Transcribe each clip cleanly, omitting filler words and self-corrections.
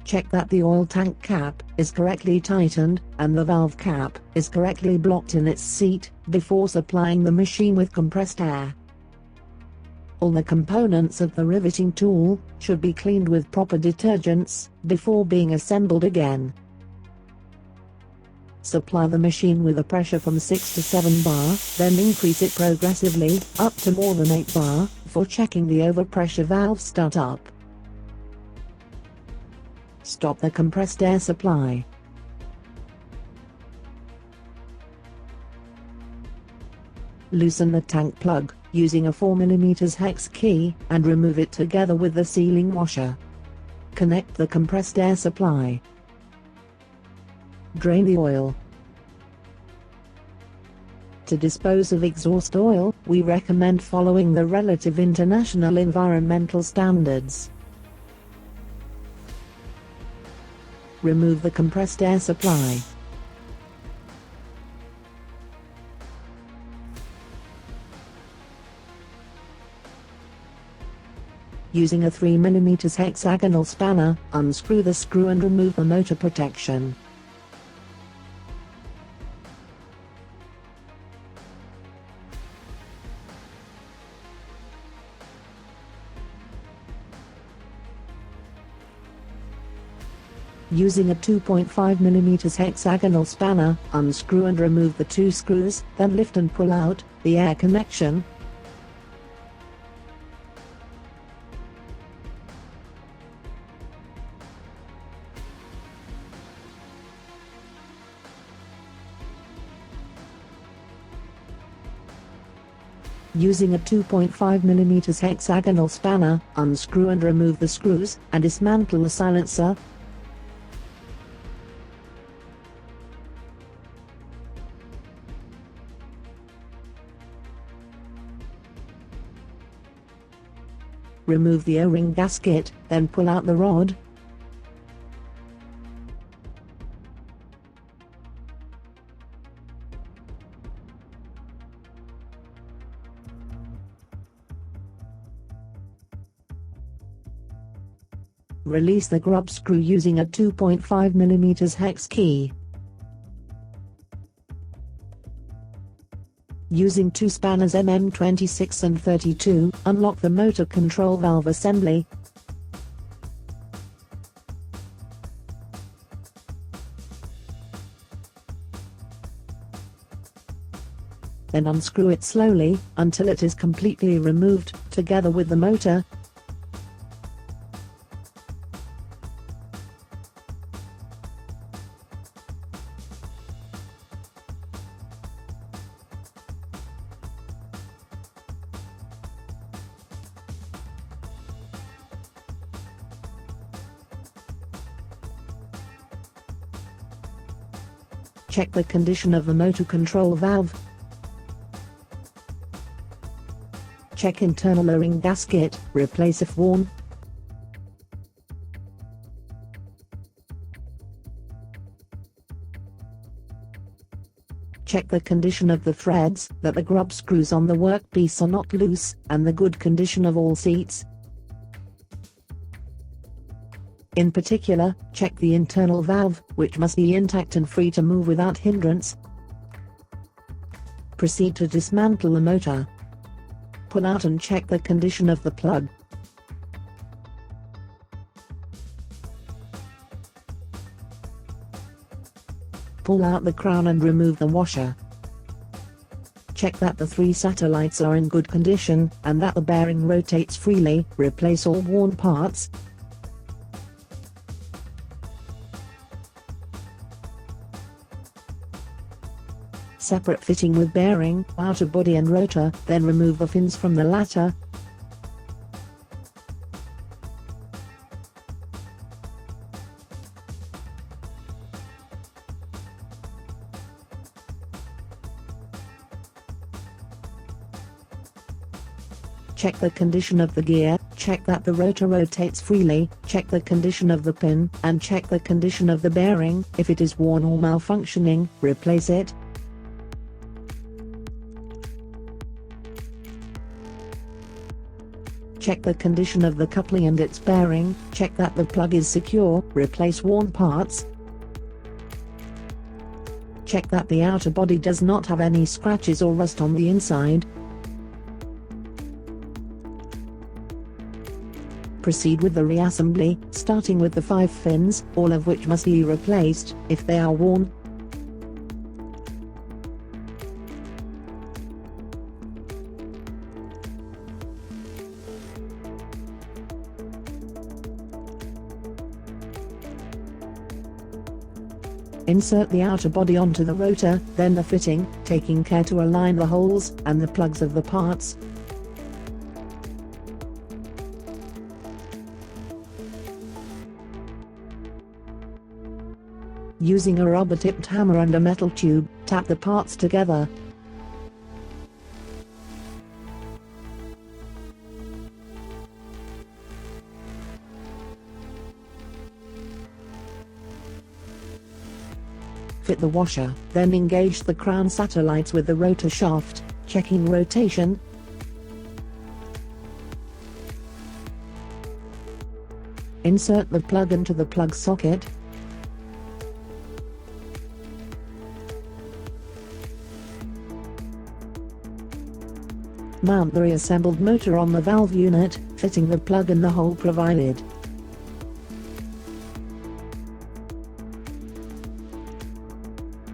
Check that the oil tank cap is correctly tightened, and the valve cap is correctly blocked in its seat, before supplying the machine with compressed air. All the components of the riveting tool should be cleaned with proper detergents, before being assembled again. Supply the machine with a pressure from 6 to 7 bar, then increase it progressively, up to more than 8 bar, for checking the overpressure valve startup. Stop the compressed air supply. Loosen the tank plug, using a 4mm hex key, and remove it together with the sealing washer. Connect the compressed air supply. Drain the oil. To dispose of exhaust oil, we recommend following the relative international environmental standards. Remove the compressed air supply. Using a 3mm hexagonal spanner, unscrew the screw and remove the motor protection. Using a 2.5mm hexagonal spanner, unscrew and remove the 2 screws, then lift and pull out the air connection. Using a 2.5mm hexagonal spanner, unscrew and remove the screws, and dismantle the silencer. Remove the O-ring gasket, then pull out the rod. Release the grub screw using a 2.5mm hex key. Using 2 spanners mm26 and 32, unlock the motor control valve assembly. Then unscrew it slowly, until it is completely removed, together with the motor. Check the condition of the motor control valve. Check internal O-ring gasket, replace if worn. Check the condition of the threads, that the grub screws on the workpiece are not loose, and the good condition of all seats. In particular, check the internal valve, which must be intact and free to move without hindrance. Proceed to dismantle the motor. Pull out and check the condition of the plug. Pull out the crown and remove the washer. Check that the 3 satellites are in good condition, and that the bearing rotates freely. Replace all worn parts. Separate fitting with bearing, outer body and rotor, then remove the fins from the latter. Check the condition of the gear, check that the rotor rotates freely, check the condition of the pin, and check the condition of the bearing. If it is worn or malfunctioning, replace it. Check the condition of the coupling and its bearing, check that the plug is secure, replace worn parts. Check that the outer body does not have any scratches or rust on the inside. Proceed with the reassembly, starting with the 5 fins, all of which must be replaced, if they are worn. Insert the outer body onto the rotor, then the fitting, taking care to align the holes and the plugs of the parts. Using a rubber-tipped hammer and a metal tube, tap the parts together. Fit the washer, then engage the crown satellites with the rotor shaft, checking rotation. Insert the plug into the plug socket. Mount the reassembled motor on the valve unit, fitting the plug in the hole provided.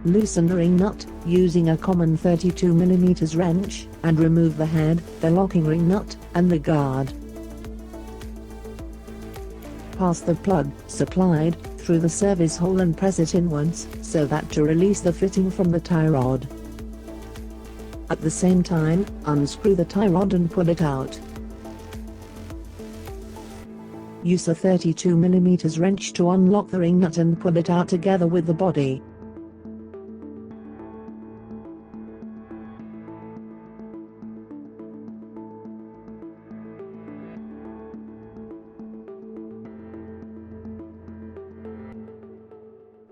Loosen the ring nut, using a common 32 mm wrench, and remove the head, the locking ring nut, and the guard. Pass the plug, supplied, through the service hole and press it inwards, so that to release the fitting from the tie rod. At the same time, unscrew the tie rod and pull it out. Use a 32 mm wrench to unlock the ring nut and pull it out together with the body.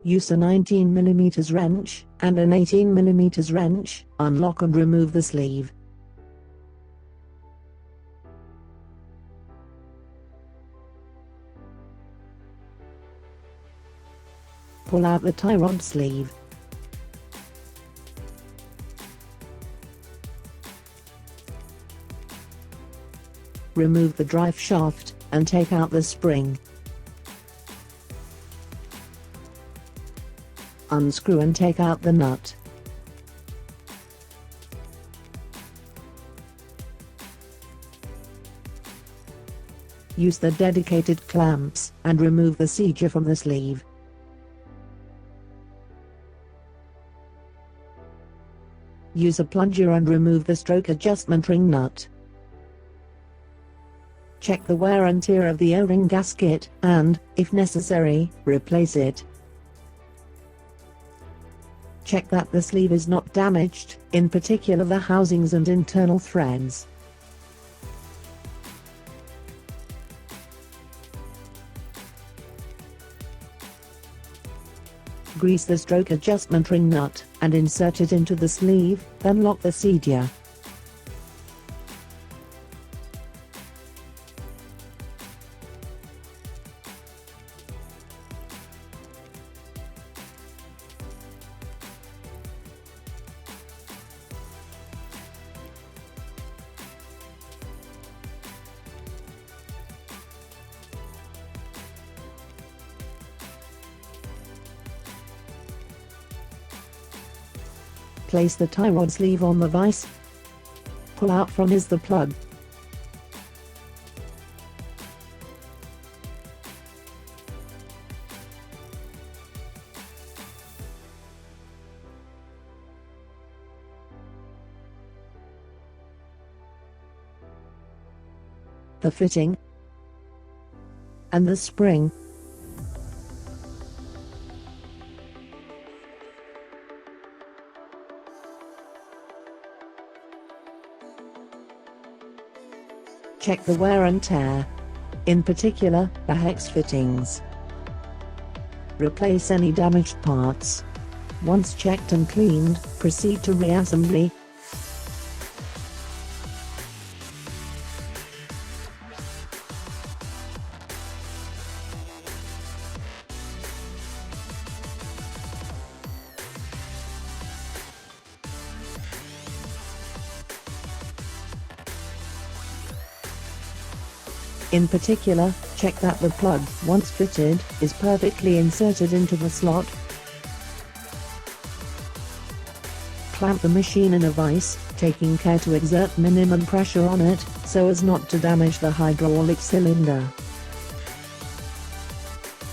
Use a 19 mm wrench, and an 18 mm wrench, unlock and remove the sleeve. Pull out the tie rod sleeve. Remove the drive shaft, and take out the spring. Unscrew and take out the nut. Use the dedicated clamps, and remove the seizure from the sleeve. Use a plunger and remove the stroke adjustment ring nut. Check the wear and tear of the O-ring gasket, and, if necessary, replace it. Check that the sleeve is not damaged, in particular the housings and internal threads. Grease the stroke adjustment ring nut, and insert it into the sleeve, then lock the seizure. Place the tie rod sleeve on the vise. Pull out from is the plug. The fitting and the spring. Check the wear and tear, in particular, the hex fittings. Replace any damaged parts. Once checked and cleaned, proceed to reassembly. In particular, check that the plug, once fitted, is perfectly inserted into the slot. Clamp the machine in a vise, taking care to exert minimum pressure on it, so as not to damage the hydraulic cylinder.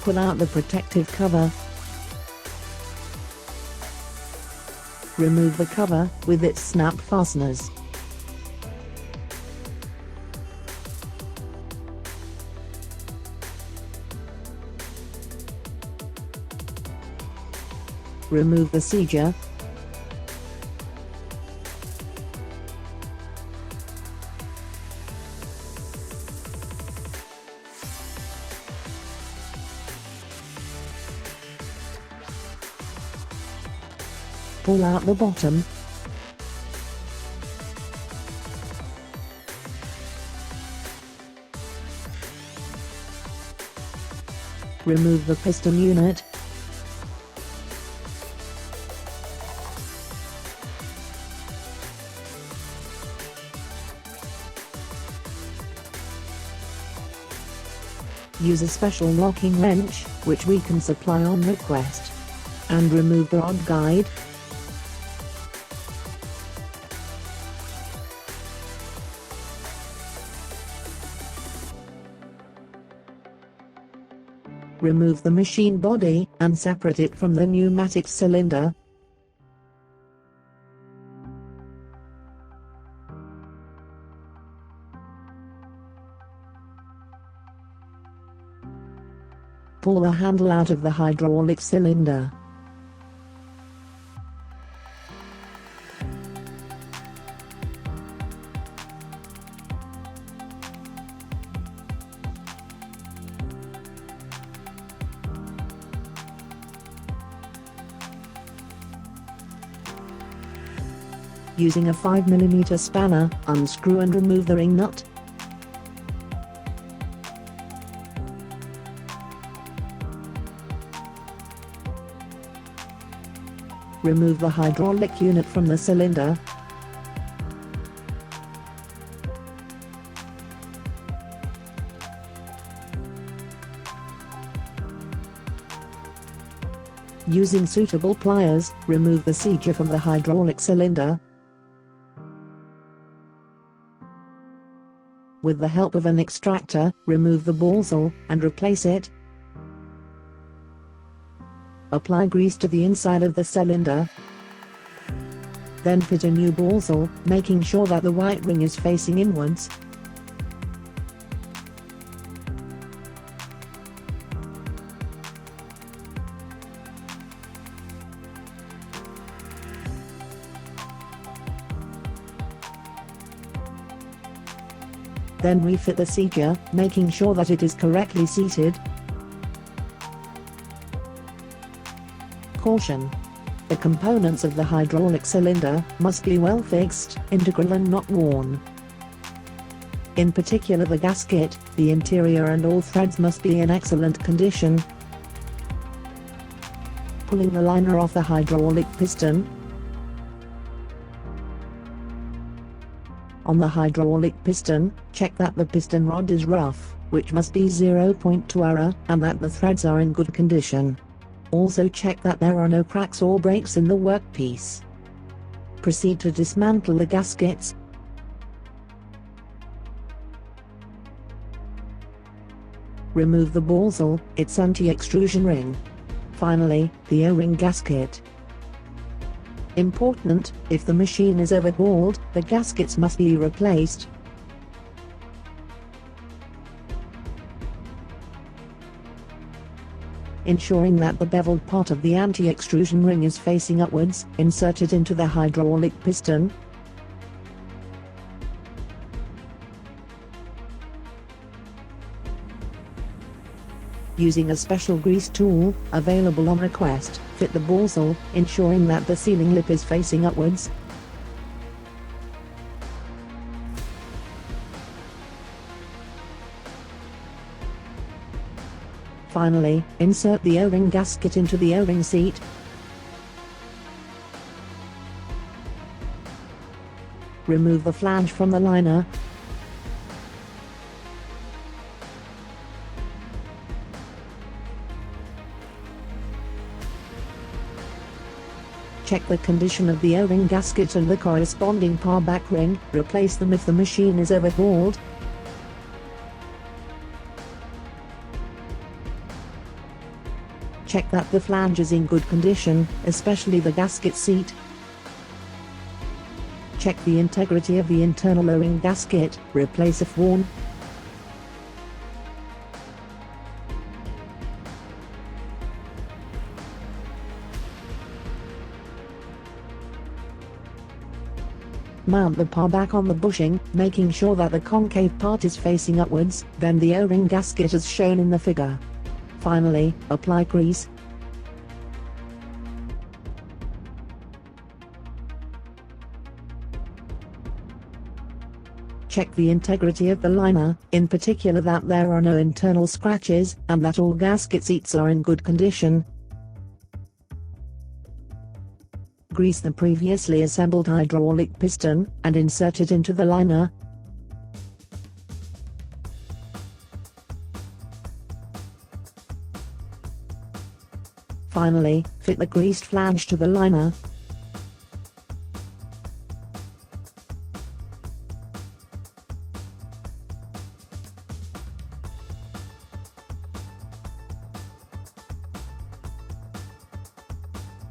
Pull out the protective cover. Remove the cover, with its snap fasteners. Remove the seizure. Pull out the bottom. Remove the piston unit. Use a special locking wrench, which we can supply on request. And remove the rod guide. Remove the machine body, and separate it from the pneumatic cylinder. Pull the handle out of the hydraulic cylinder. Using a 5mm spanner, unscrew and remove the ring nut. Remove the hydraulic unit from the cylinder. Using suitable pliers, remove the seizure from the hydraulic cylinder. With the help of an extractor, remove the ballsel, and replace it. Apply grease to the inside of the cylinder. Then fit a new ballsel, making sure that the white ring is facing inwards. Then refit the seizure, making sure that it is correctly seated. Caution: the components of the hydraulic cylinder must be well fixed, integral and not worn. In particular the gasket, the interior and all threads must be in excellent condition. Pulling the liner off the hydraulic piston. On the hydraulic piston, check that the piston rod is rough, which must be 0.2 ara, and that the threads are in good condition. Also check that there are no cracks or breaks in the workpiece. Proceed to dismantle the gaskets. Remove the ballsel, its anti-extrusion ring. Finally, the O-ring gasket. Important: if the machine is overhauled, the gaskets must be replaced. Ensuring that the beveled part of the anti-extrusion ring is facing upwards, insert it into the hydraulic piston. Using a special grease tool, available on request, fit the ballsel, ensuring that the sealing lip is facing upwards. Finally, insert the O-ring gasket into the O-ring seat. Remove the flange from the liner. Check the condition of the O-ring gasket and the corresponding par back ring, replace them if the machine is overhauled. Check that the flange is in good condition, especially the gasket seat. Check the integrity of the internal O-ring gasket, replace if worn. Mount the par back on the bushing, making sure that the concave part is facing upwards, then the O-ring gasket as shown in the figure. Finally, apply grease. Check the integrity of the liner, in particular that there are no internal scratches, and that all gasket seats are in good condition. Grease the previously assembled hydraulic piston, and insert it into the liner. Finally, fit the greased flange to the liner.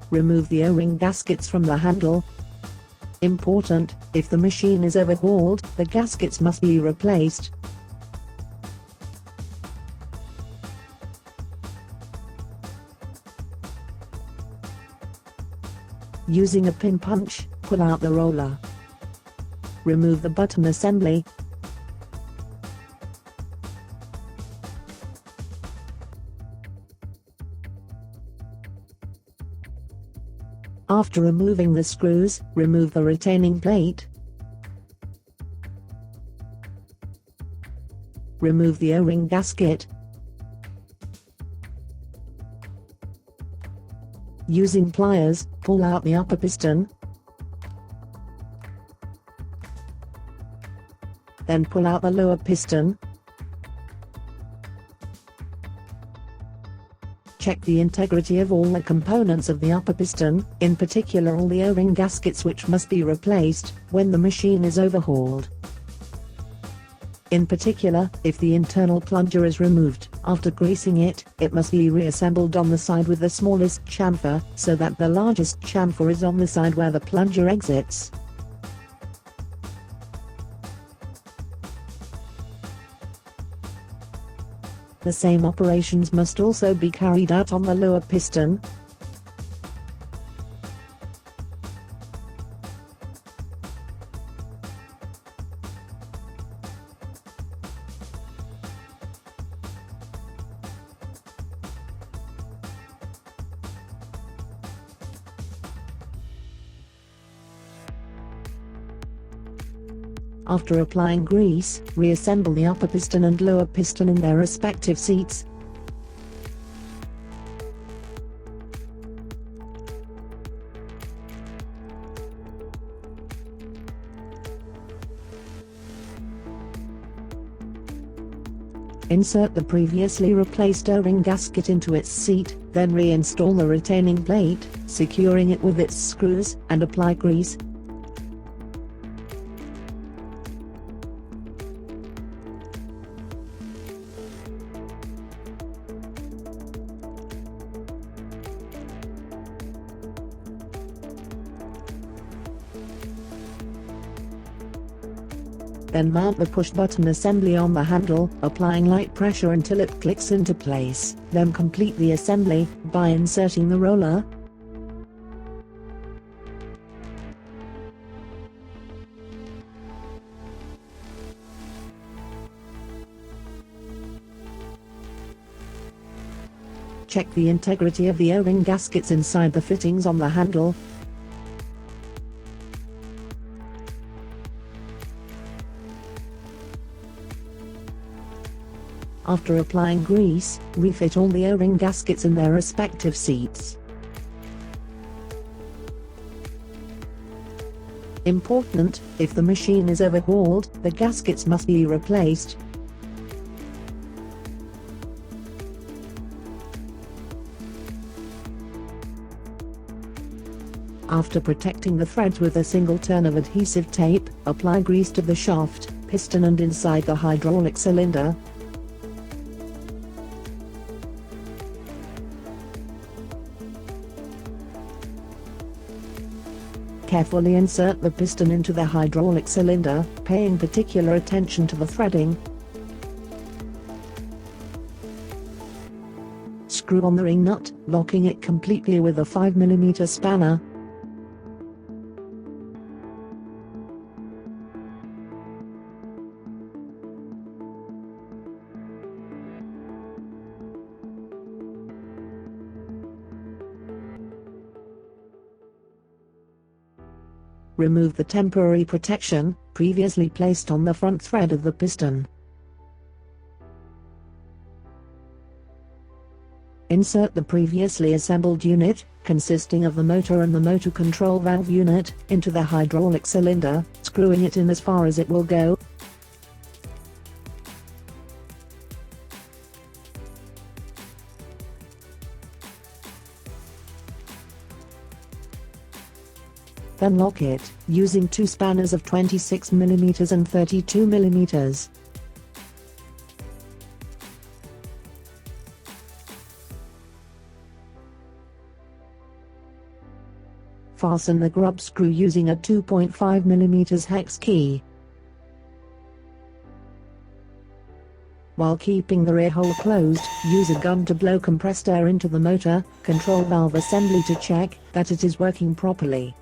Remove the O-ring gaskets from the handle. Important, if the machine is overhauled, the gaskets must be replaced. Using a pin punch, pull out the roller. Remove the button assembly. After removing the screws, remove the retaining plate. Remove the O-ring gasket. Using pliers, pull out the upper piston. Then pull out the lower piston. Check the integrity of all the components of the upper piston, in particular all the O-ring gaskets, which must be replaced when the machine is overhauled. In particular, if the internal plunger is removed, after greasing it, it must be reassembled on the side with the smallest chamfer, so that the largest chamfer is on the side where the plunger exits. The same operations must also be carried out on the lower piston. After applying grease, reassemble the upper piston and lower piston in their respective seats. Insert the previously replaced O-ring gasket into its seat, then reinstall the retaining plate, securing it with its screws, and apply grease. Then mount the push-button assembly on the handle, applying light pressure until it clicks into place, then complete the assembly by inserting the roller. Check the integrity of the O-ring gaskets inside the fittings on the handle. After applying grease, refit all the O-ring gaskets in their respective seats. Important, if the machine is overhauled, the gaskets must be replaced. After protecting the threads with a single turn of adhesive tape, apply grease to the shaft, piston and inside the hydraulic cylinder. Carefully insert the piston into the hydraulic cylinder, paying particular attention to the threading. Screw on the ring nut, locking it completely with a 5 mm spanner. Remove the temporary protection, previously placed on the front thread of the piston. Insert the previously assembled unit, consisting of the motor and the motor control valve unit, into the hydraulic cylinder, screwing it in as far as it will go. Then lock it, using two spanners of 26 mm and 32 mm. Fasten the grub screw using a 2.5 mm hex key. While keeping the rear hole closed, use a gun to blow compressed air into the motor control valve assembly to check that it is working properly.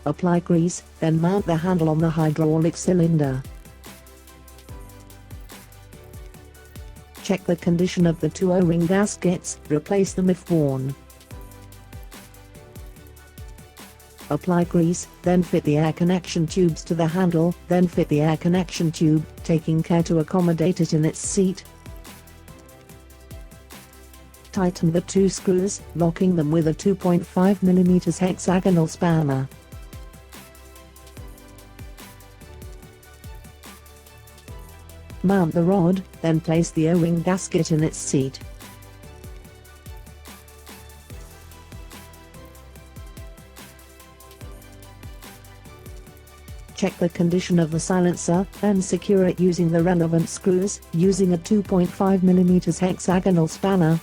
Apply grease, then mount the handle on the hydraulic cylinder. Check the condition of the two O-ring gaskets, replace them if worn. Apply grease, then fit the air connection tubes to the handle, then fit the air connection tube, taking care to accommodate it in its seat. Tighten the two screws, locking them with a 2.5 mm hexagonal spanner. Mount the rod, then place the O-ring gasket in its seat. Check the condition of the silencer, then secure it using the relevant screws, using a 2.5 mm hexagonal spanner.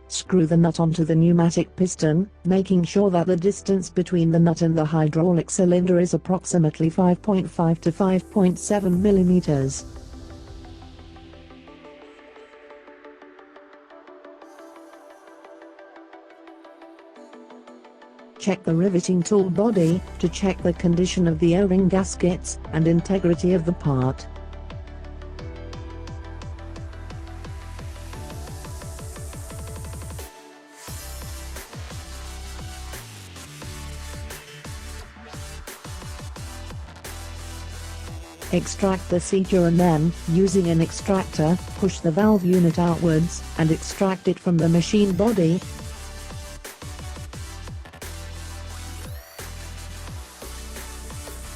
Screw the nut onto the pneumatic piston, making sure that the distance between the nut and the hydraulic cylinder is approximately 5.5 to 5.7 mm. Check the riveting tool body, to check the condition of the O-ring gaskets, and integrity of the part. Extract the seater and then, using an extractor, push the valve unit outwards, and extract it from the machine body.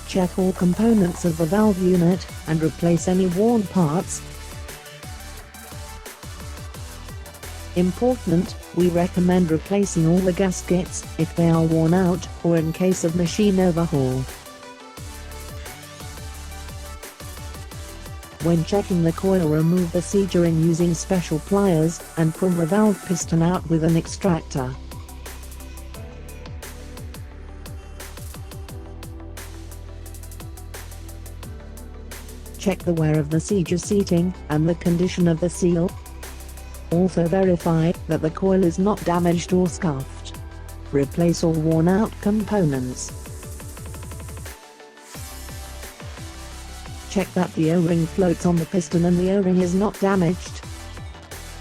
Check all components of the valve unit, and replace any worn parts. Important, we recommend replacing all the gaskets, if they are worn out, or in case of machine overhaul. When checking the coil, remove the C-ring using special pliers, and pull the valve piston out with an extractor. Check the wear of the C-ring seating, and the condition of the seal. Also verify that the coil is not damaged or scuffed. Replace all worn out components. Check that the O-ring floats on the piston and the O-ring is not damaged.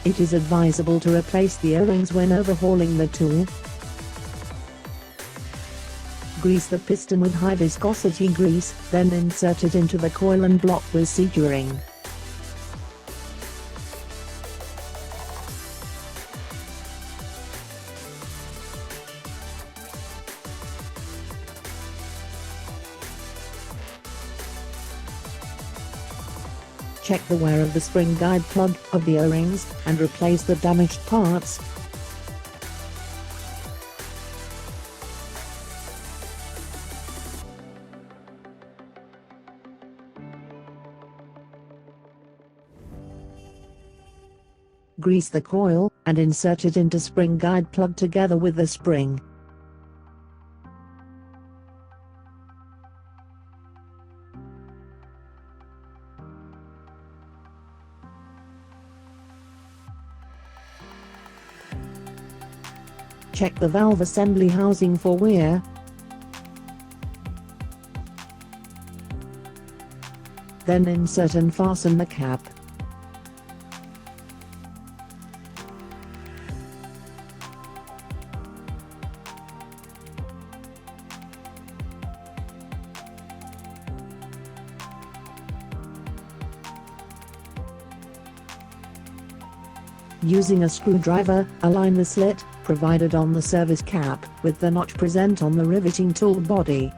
It is advisable to replace the O-rings when overhauling the tool. Grease the piston with high viscosity grease, then insert it into the coil and block with C-ring. Check the wear of the spring guide plug of the O-rings, and replace the damaged parts. Grease the coil, and insert it into spring guide plug together with the spring. Check the valve assembly housing for wear. Then insert and fasten the cap. Using a screwdriver, align the slit, provided on the service cap, with the notch present on the riveting tool body.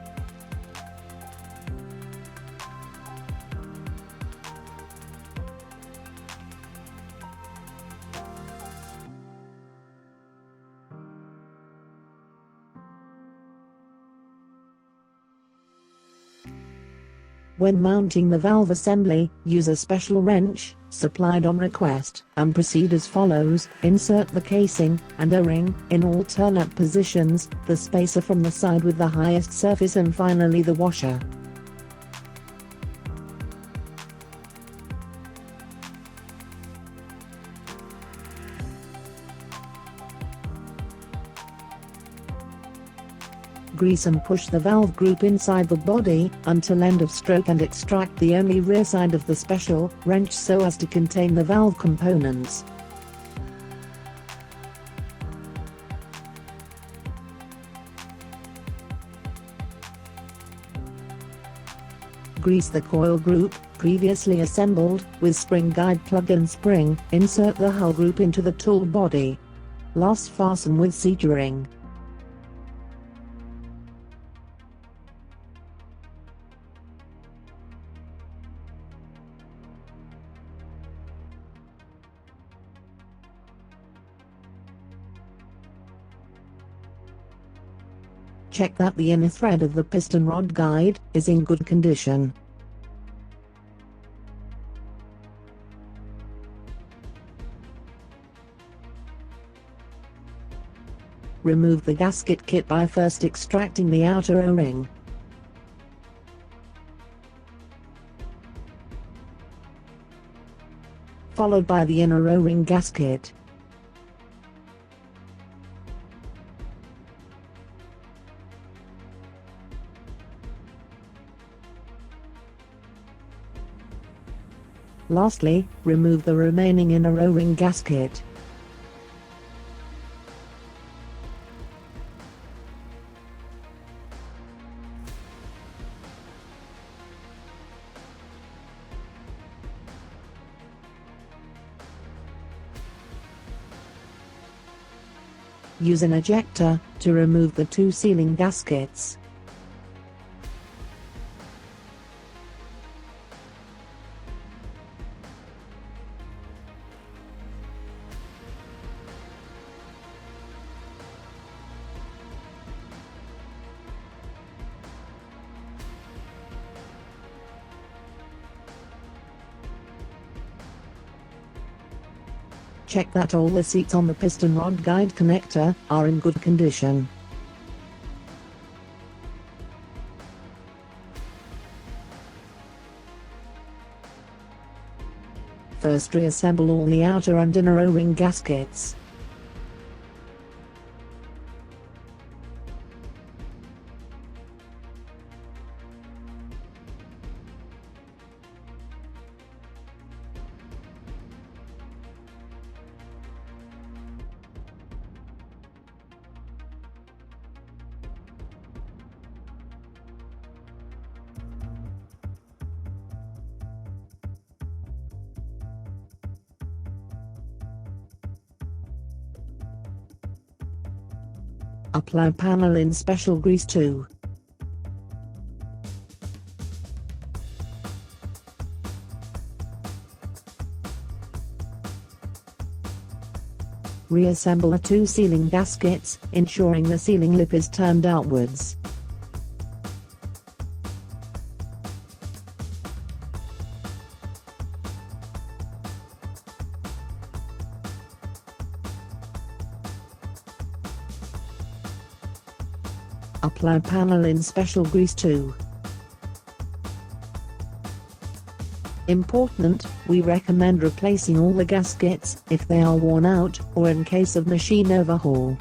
When mounting the valve assembly, use a special wrench, supplied on request, and proceed as follows: insert the casing and O-ring in alternate positions, the spacer from the side with the highest surface, and finally the washer. Grease and push the valve group inside the body until end of stroke, and extract the only rear side of the special wrench so as to contain the valve components. Grease the coil group, previously assembled, with spring guide plug and spring. Insert the hull group into the tool body. Last, fasten with suturing. Check that the inner thread of the piston rod guide is in good condition. Remove the gasket kit by first extracting the outer O-ring. Followed by the inner O-ring gasket. Lastly, remove the remaining inner O-ring gasket. Use an ejector to remove the two sealing gaskets. Check that all the seats on the piston rod guide connector are in good condition. First, reassemble all the outer and inner O-ring gaskets. Apply panel in special grease too. Reassemble the two sealing gaskets, ensuring the sealing lip is turned outwards. Apply panel in special grease too. Important, we recommend replacing all the gaskets if they are worn out or in case of machine overhaul.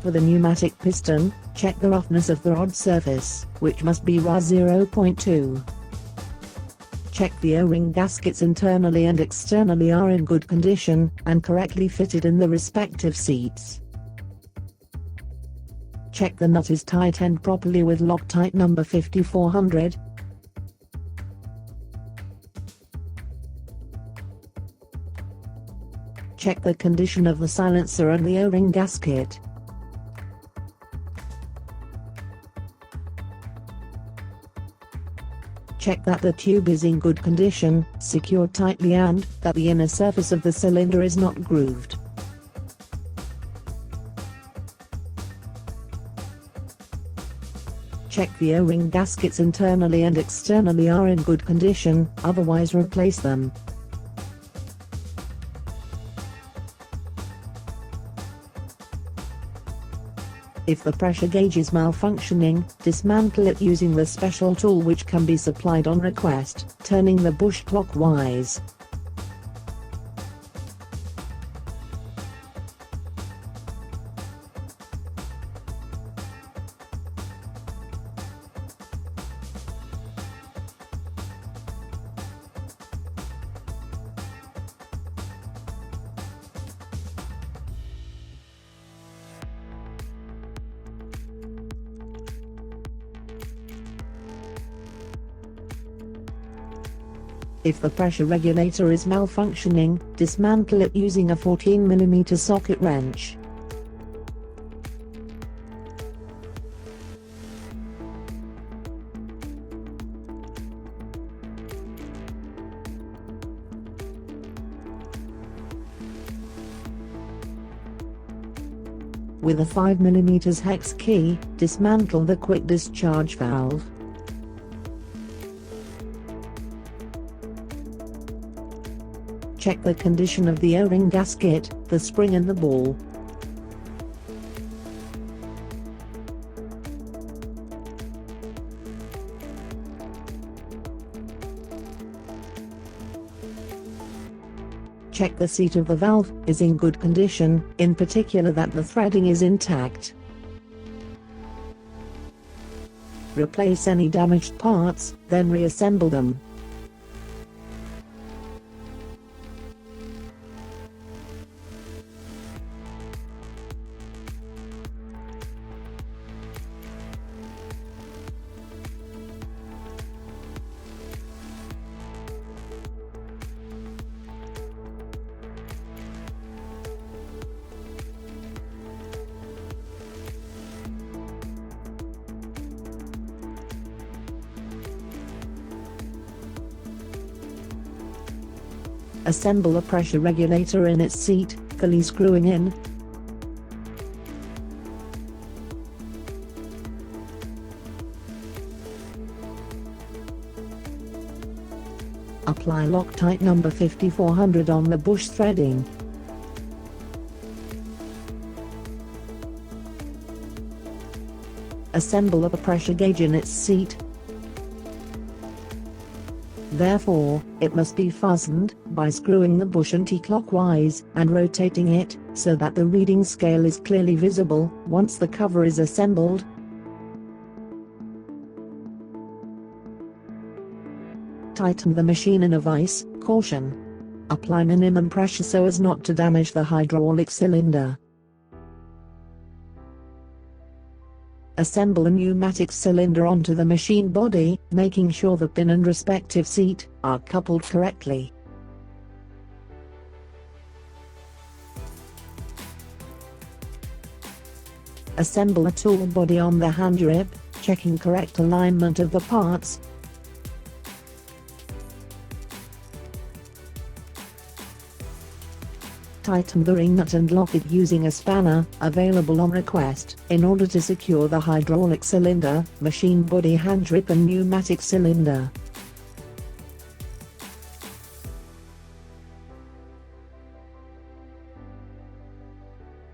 For the pneumatic piston, check the roughness of the rod surface, which must be Ra 0.2. Check the O-ring gaskets internally and externally are in good condition and correctly fitted in the respective seats. Check the nut is tightened properly with Loctite number 5400. Check the condition of the silencer and the O-ring gasket. Check that the tube is in good condition, secured tightly and that the inner surface of the cylinder is not grooved. Check the O-ring gaskets internally and externally are in good condition, otherwise replace them. If the pressure gauge is malfunctioning, dismantle it using the special tool which can be supplied on request, turning the bush clockwise. If the pressure regulator is malfunctioning, dismantle it using a 14mm socket wrench. With a 5mm hex key, dismantle the quick discharge valve. Check the condition of the O-ring gasket, the spring and the ball. Check the seat of the valve is in good condition, in particular that the threading is intact. Replace any damaged parts, then reassemble them. Assemble a pressure regulator in its seat, fully screwing in. Apply Loctite number 5400 on the bush threading. Assemble a pressure gauge in its seat. Therefore, it must be fastened by screwing the bush anti-clockwise and rotating it so that the reading scale is clearly visible once the cover is assembled. Tighten the machine in a vise. Caution: apply minimum pressure so as not to damage the hydraulic cylinder. Assemble a pneumatic cylinder onto the machine body, making sure the pin and respective seat are coupled correctly. Assemble a tool body on the hand grip, checking correct alignment of the parts. Tighten the ring nut and lock it using a spanner, available on request, in order to secure the hydraulic cylinder, machine body hand grip and pneumatic cylinder.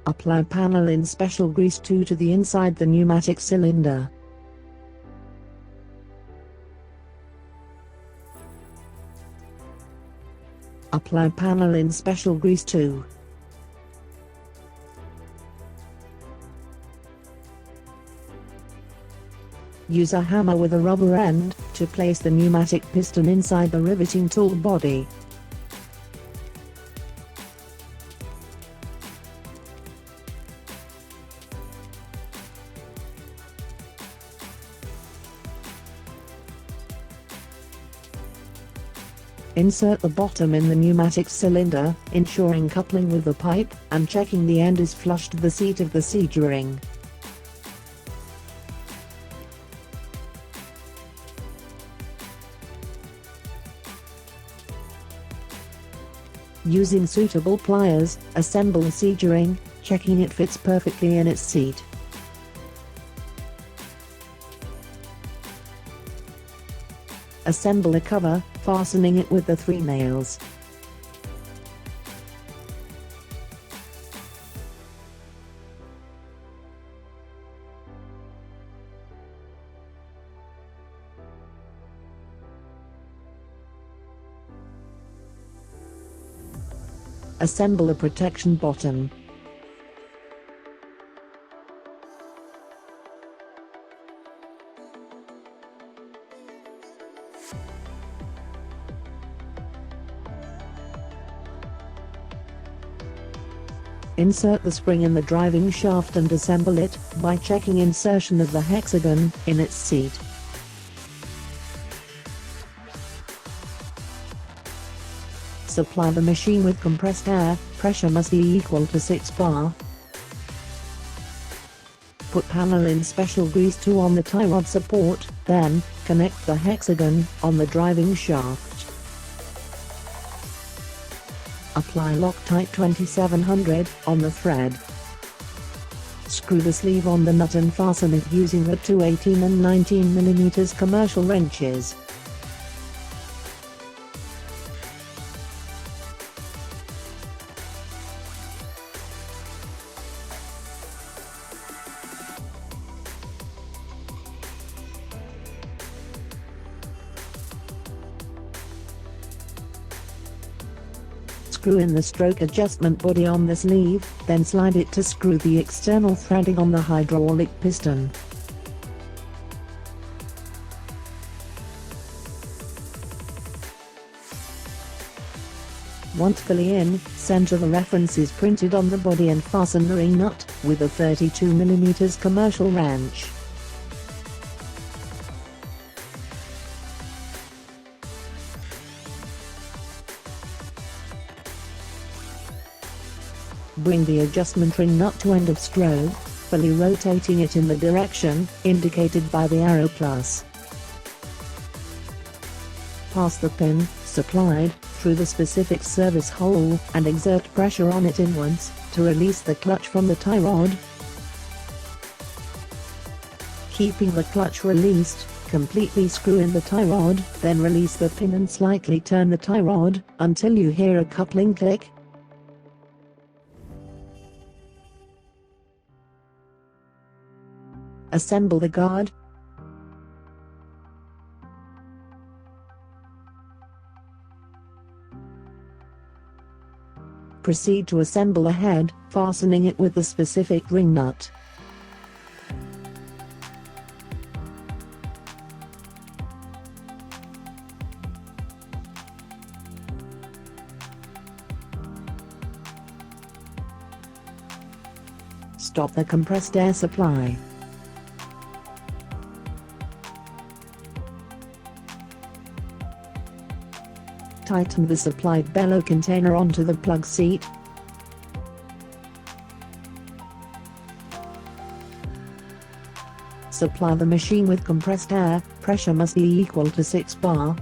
Apply panel in special grease 2 to the inside the pneumatic cylinder. Apply panel in special grease 2. Use a hammer with a rubber end to place the pneumatic piston inside the riveting tool body. Insert the bottom in the pneumatic cylinder, ensuring coupling with the pipe, and checking the end is flush to the seat of the siege ring. Using suitable pliers, assemble the siege ring, checking it fits perfectly in its seat. Assemble a cover, fastening it with the 3 nails. Assemble a protection bottom. Insert the spring in the driving shaft and assemble it by checking insertion of the hexagon in its seat. Supply the machine with compressed air, pressure must be equal to 6 bar. Put panel in special grease 2 on the tie rod support, then connect the hexagon on the driving shaft. Apply Loctite 2700 on the thread. Screw the sleeve on the nut and fasten it using the 2 18 and 19 mm commercial wrenches. Screw in the stroke adjustment body on the sleeve, then slide it to screw the external threading on the hydraulic piston. Once fully in, center the references printed on the body and fasten the ring nut with a 32 mm commercial wrench. Bring the adjustment ring nut to end of stroke, fully rotating it in the direction indicated by the arrow plus. Pass the pin, supplied, through the specific service hole and exert pressure on it inwards to release the clutch from the tie rod. Keeping the clutch released, completely screw in the tie rod, then release the pin and slightly turn the tie rod until you hear a coupling click. Assemble the guard. Proceed to assemble the head, fastening it with the specific ring nut. Stop the compressed air supply. Tighten the supplied bellow container onto the plug seat. Supply the machine with compressed air, pressure must be equal to 6 bar.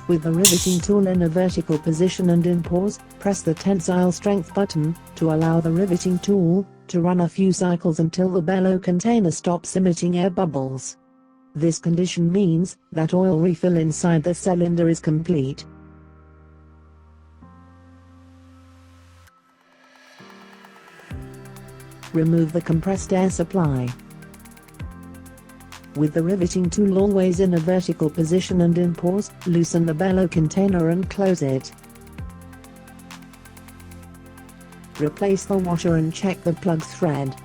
With the riveting tool in a vertical position and in pause, press the tensile strength button to allow the riveting tool to run a few cycles until the bellow container stops emitting air bubbles. This condition means that oil refill inside the cylinder is complete. Remove the compressed air supply. With the riveting tool always in a vertical position and in pause, loosen the bellow container and close it. Replace the washer and check the plug thread.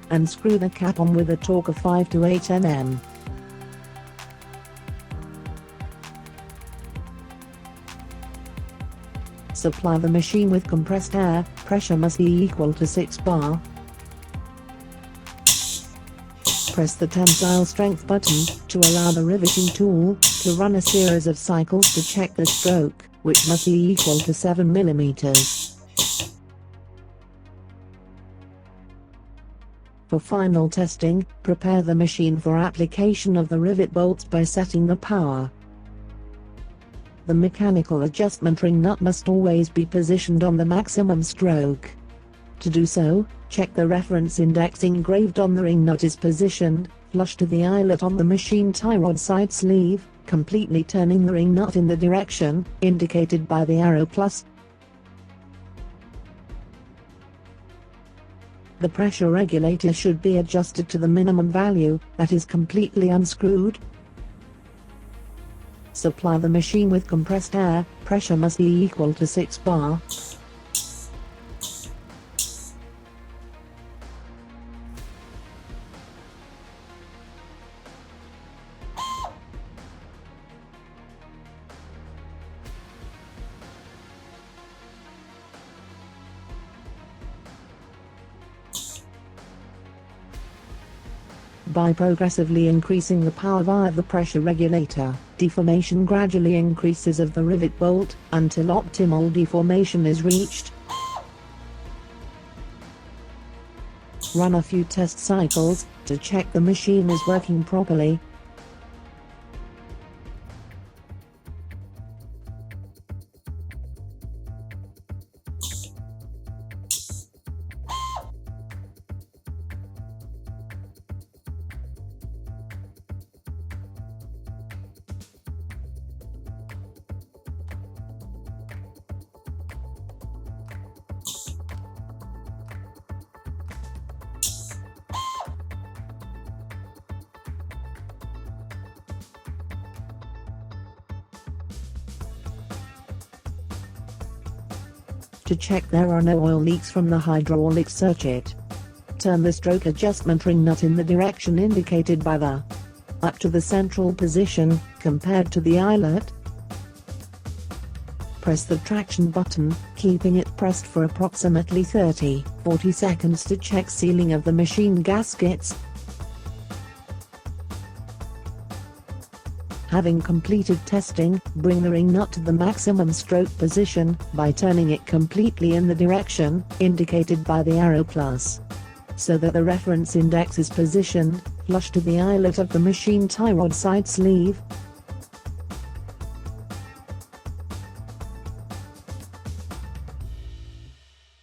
And screw the cap on with a torque of 5 to 8 Nm. Supply the machine with compressed air, pressure must be equal to 6 bar. Press the tensile strength button to allow the riveting tool to run a series of cycles to check the stroke, which must be equal to 7 mm. For final testing, prepare the machine for application of the rivet bolts by setting the power. The mechanical adjustment ring nut must always be positioned on the maximum stroke. To do so, check the reference index engraved on the ring nut is positioned flush to the eyelet on the machine tie rod side sleeve, completely turning the ring nut in the direction indicated by the arrow plus. The pressure regulator should be adjusted to the minimum value, that is completely unscrewed. Supply the machine with compressed air, pressure must be equal to 6 bar. By progressively increasing the power via the pressure regulator, deformation gradually increases of the rivet bolt until optimal deformation is reached. Run a few test cycles to check the machine is working properly. To check there are no oil leaks from the hydraulic circuit, turn the stroke adjustment ring nut in the direction indicated by the up to the central position, compared to the eyelet. Press the traction button, keeping it pressed for approximately 30-40 seconds to check sealing of the machine gaskets. Having completed testing, bring the ring nut to the maximum stroke position by turning it completely in the direction indicated by the arrow plus, so that the reference index is positioned flush to the eyelet of the machine tie rod side sleeve.